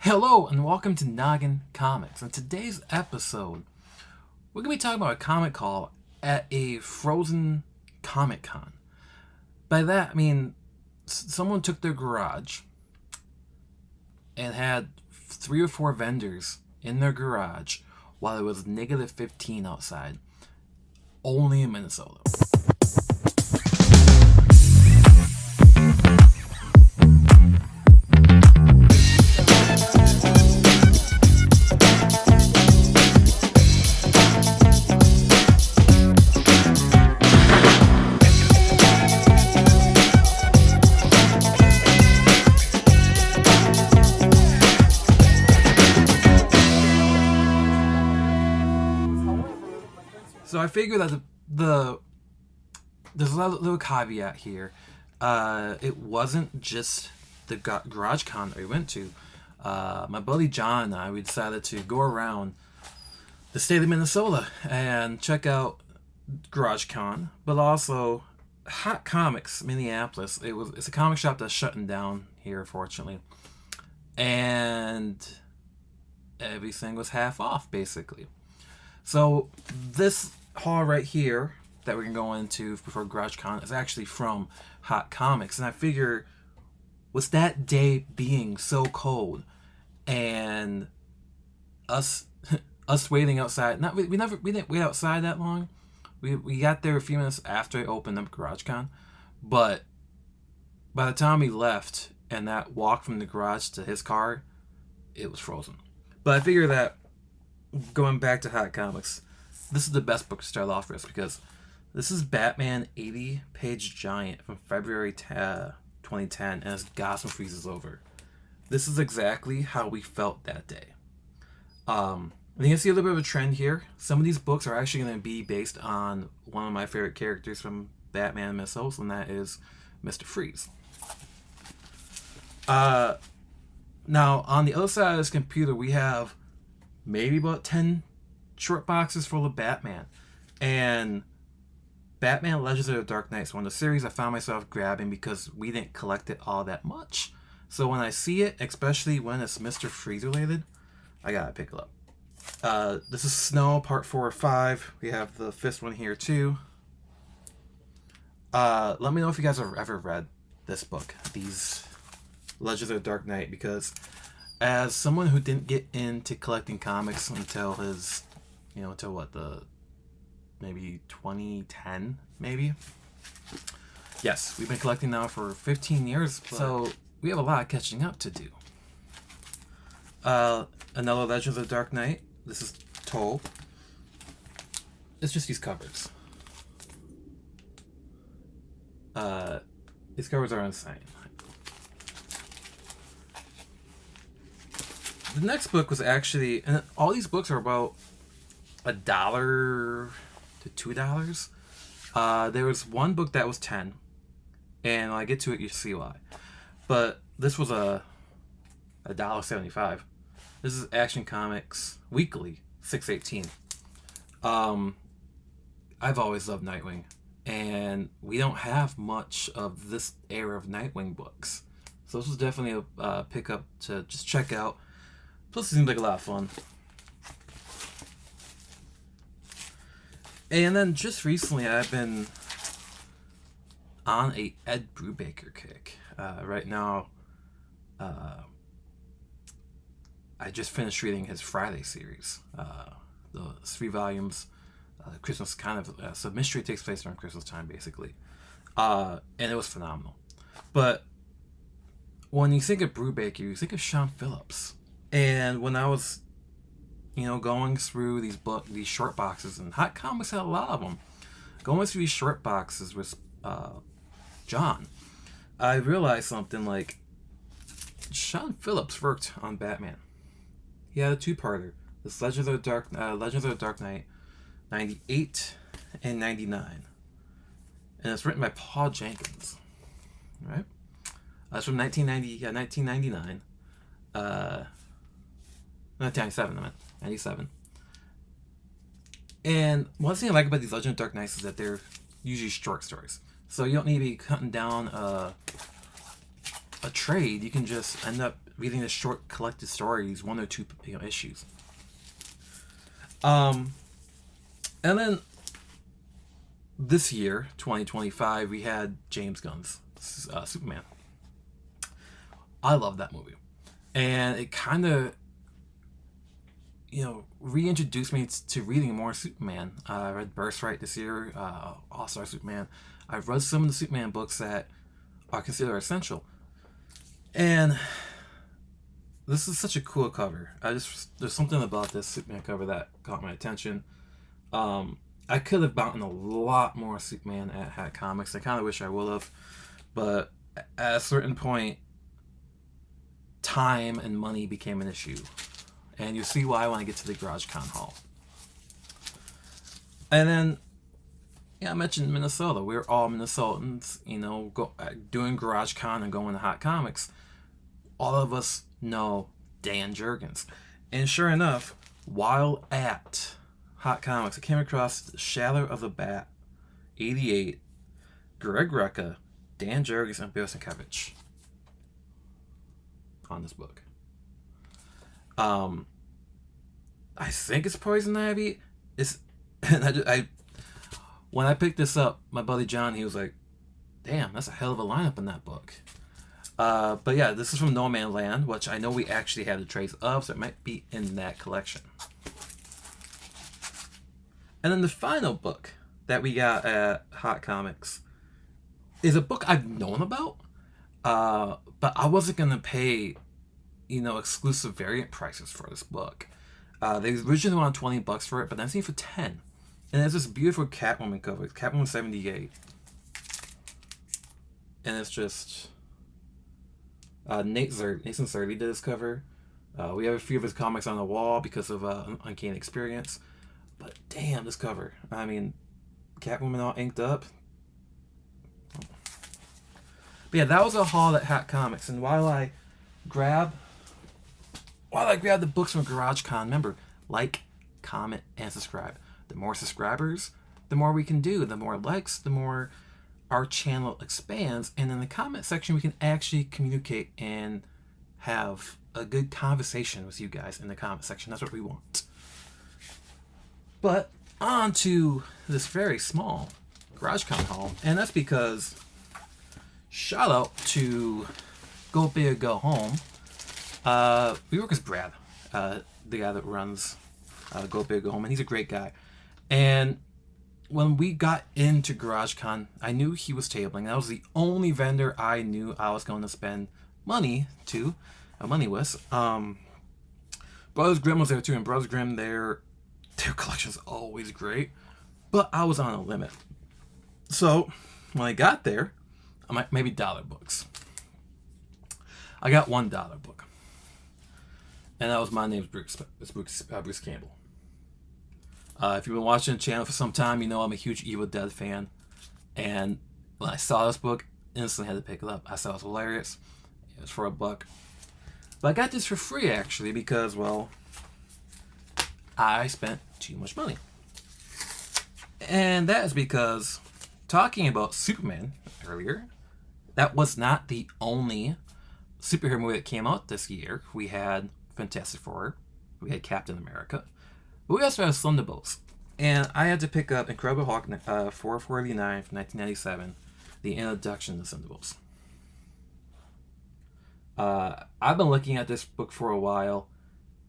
Hello and welcome to Noggin Comics. In today's episode, we're going to be talking about a comic call at a frozen Comic Con. By that, I mean someone took their garage and had 3 or 4 vendors in their garage while it was negative 15 outside, only in Minnesota. So I figure that there's a little caveat here. It wasn't just the Garage Con that we went to. My buddy John and I, we decided to go around the state of Minnesota and check out Garage Con, but also Hot Comics Minneapolis. It's a comic shop that's shutting down here, fortunately, and everything was half off basically. So this haul right here that we're going to go into before GarageCon is actually from Hot Comics. And I figure, with that day being so cold and us us waiting outside, we didn't wait outside that long. We got there a few minutes after it opened up GarageCon, but by the time we left and that walk from the garage to his car, it was frozen. But I figure that going back to Hot Comics, this is the best book to start off with because this is Batman 80-page giant from February 2010, and as Gotham freezes over. This is exactly how we felt that day. And you can see a little bit of a trend here. Some of these books are actually going to be based on one of my favorite characters from Batman and Mythos, and that is Mr. Freeze. Now, on the other side of this computer, we have maybe about 10 short boxes full of Batman. And Batman Legends of the Dark Knight is one of the series I found myself grabbing because we didn't collect it all that much. So when I see it, especially when it's Mr. Freeze related, I gotta pick it up. This is Snow Part 4 or 5. We have the 5th one here too. Let me know if you guys have ever read this book, these Legends of the Dark Knight, because as someone who didn't get into collecting comics until maybe 2010, maybe. Yes, we've been collecting now for 15 years, so we have a lot of catching up to do. Another Legends of the Dark Knight. This is Toll. It's just these covers. These covers are insane. The next book was actually, and all these books are about $1 to $2. There was one book that was 10, and when I get to it, you see why. But this was $1.75. This is Action Comics Weekly 618. I've always loved Nightwing, and we don't have much of this era of Nightwing books, so this was definitely a pickup to just check out. Plus, it seems like a lot of fun. And then just recently, I've been on a Ed Brubaker kick. Right now, I just finished reading his Friday series. The 3 volumes, Christmas kind of, so mystery takes place around Christmas time, basically. And it was phenomenal. But when you think of Brubaker, you think of Sean Phillips. And when I was, going through these short boxes, and Hot Comics had a lot of them, going through these short boxes with John, I realized something like Sean Phillips worked on Batman. He had a 2-parter, this Legends of the Dark Knight, 98 and 99, and it's written by Paul Jenkins. Right? That's from 1999. 1997, I meant. 97. And one thing I like about these Legend of Dark Knights is that they're usually short stories. So you don't need to be cutting down a trade. You can just end up reading the short collected stories, one or two issues. And then this year, 2025, we had James Gunn's Superman. I love that movie, and it kind of reintroduced me to reading more Superman. I read Birthright this year, All-Star Superman. I've read some of the Superman books that are considered essential. And this is such a cool cover. There's something about this Superman cover that caught my attention. I could have bought a lot more Superman at Hat Comics. I kind of wish I would have. But at a certain point, time and money became an issue. And you'll see why when I get to the GarageCon haul. And then, I mentioned Minnesota. We're all Minnesotans, doing GarageCon and going to Hot Comics. All of us know Dan Jurgens. And sure enough, while at Hot Comics, I came across Shadow of the Bat, 88, Greg Rucka, Dan Jurgens, and Bill Sienkiewicz on this book. I think it's Poison Ivy. And when I picked this up, my buddy John, he was like, "Damn, that's a hell of a lineup in that book." But yeah, this is from No Man Land, which I know we actually had a trace of, so it might be in that collection. And then the final book that we got at Hot Comics is a book I've known about, but I wasn't gonna pay, exclusive variant prices for this book. They originally wanted $20 for it, but I've seen it for 10. And it's this beautiful Catwoman cover. It's Catwoman 78. And it's just Nathan Zerdy did this cover. We have a few of his comics on the wall because of Uncanny Experience. But damn, this cover. I mean, Catwoman all inked up. But yeah, that was a haul at Hat Comics. And while I grab the books from GarageCon, remember, like, comment, and subscribe. The more subscribers, the more we can do. The more likes, the more our channel expands. And in the comment section, we can actually communicate and have a good conversation with you guys in the comment section. That's what we want. But on to this very small GarageCon haul. And that's because, shout out to Go Big or Go Home. We work with Brad, the guy that runs Go Big Go Home, and he's a great guy. And when we got into GarageCon, I knew he was tabling. That was the only vendor I knew I was going to spend money with. Brothers Grimm was there too, and Brothers Grimm, their collection's always great, but I was on a limit. So when I got there, I might maybe dollar books. I got $1 book. And that was My Name's Bruce. It's Bruce Campbell. If you've been watching the channel for some time, you know I'm a huge Evil Dead fan. And when I saw this book, instantly had to pick it up. I thought it was hilarious. It was for $1. But I got this for free, actually, because, well, I spent too much money. And that is because, talking about Superman earlier, that was not the only superhero movie that came out this year. We had Fantastic Four, we had Captain America, but we also had Thunderbolts. And I had to pick up Incredible Hulk 449 from 1997, the introduction to Thunderbolts. I've been looking at this book for a while,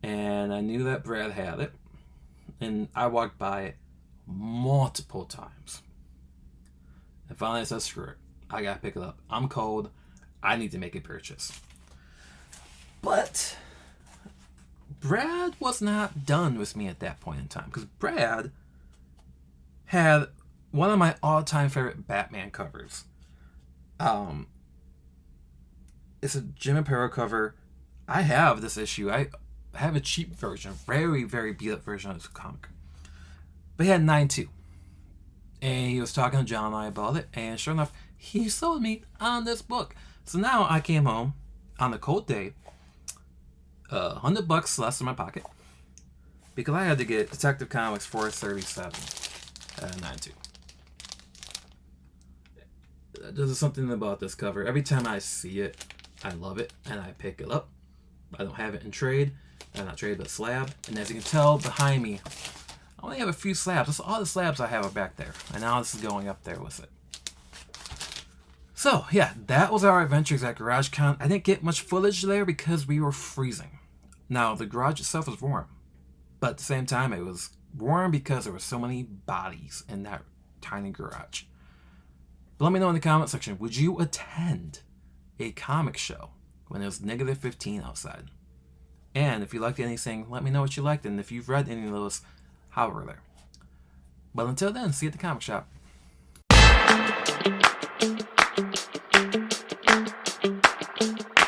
and I knew that Brad had it, and I walked by it multiple times. And finally I said, screw it, I gotta pick it up. I'm cold, I need to make a purchase. But Brad was not done with me at that point in time, because Brad had one of my all-time favorite Batman covers. It's a Jim Aparo cover. I have this issue. I have a cheap version, very, very beat-up version of this comic. But he had 9.2. And he was talking to John and I about it, and sure enough, he sold me on this book. So now I came home on a cold day, $100 less in my pocket, because I had to get Detective Comics 437 at 9.2. There's something about this cover. Every time I see it, I love it, and I pick it up. I don't have it in trade. Not trade, but slab. And as you can tell behind me, I only have a few slabs. That's all the slabs I have are back there. And now this is going up there with it. So, yeah, that was our adventures at GarageCon. I didn't get much footage there because we were freezing. Now, the garage itself was warm. But at the same time, it was warm because there were so many bodies in that tiny garage. But let me know in the comment section, would you attend a comic show when it was negative 15 outside? And if you liked anything, let me know what you liked. And if you've read any of those, how were they? But until then, see you at the comic shop.